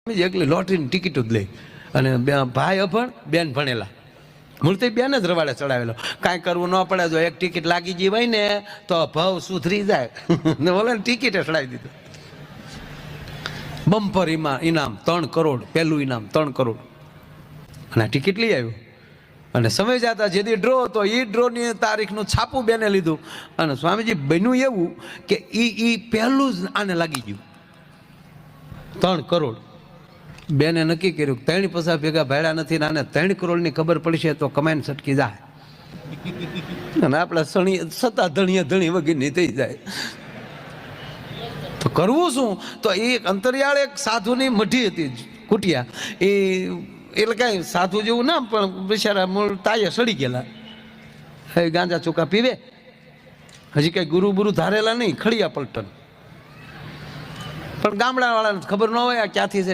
એકલી લોટરીની ટિકિટ જ લઈ અને ભાઈ અભણ બેન ભણેલા મૂર્તિ બેન જ રવાડે ચડાવેલો. કાંઈ કરવું ન પડે, જો એક ટિકિટ લાગી ગઈ હોય ને તો ભાવ સુધરી જાય ને ઓલા ટિકિટે ચડાવી દીધું. બમ્પર ઇનામ 3 કરોડ, પહેલું ઇનામ 3 કરોડ અને ટિકિટ લઈ આવ્યું. અને સમય જતા જેથી ડ્રો હતો એ ડ્રોની તારીખનું છાપું બેને લીધું અને સ્વામીજી બન્યું એવું કે એ પહેલું જ આને લાગી ગયું 3 કરોડ. બેને નક્કી કર્યું 3 પૈસા ભેગા ભાડ્યા નથી ને આને 3 કરોડની ખબર પડશે તો કમાઈને છટકી જાય અને આપણા સત્તા ધણી વગેરે થઈ જાય. તો કરવું શું? તો એ અંતરિયાળ એક સાધુની મઢી હતી કુટિયા, એટલે કાંઈ સાધુ જેવું ના પણ બિચારા મૂળ તાયે સડી ગયેલા. હવે ગાંજા ચોખા પીવે, હજી કઈ ગુરુ બુરુ ધારેલા નહીં, ખડિયા પલટન. પણ ગામડા વાળાને ખબર ન હોય આ ક્યાંથી છે.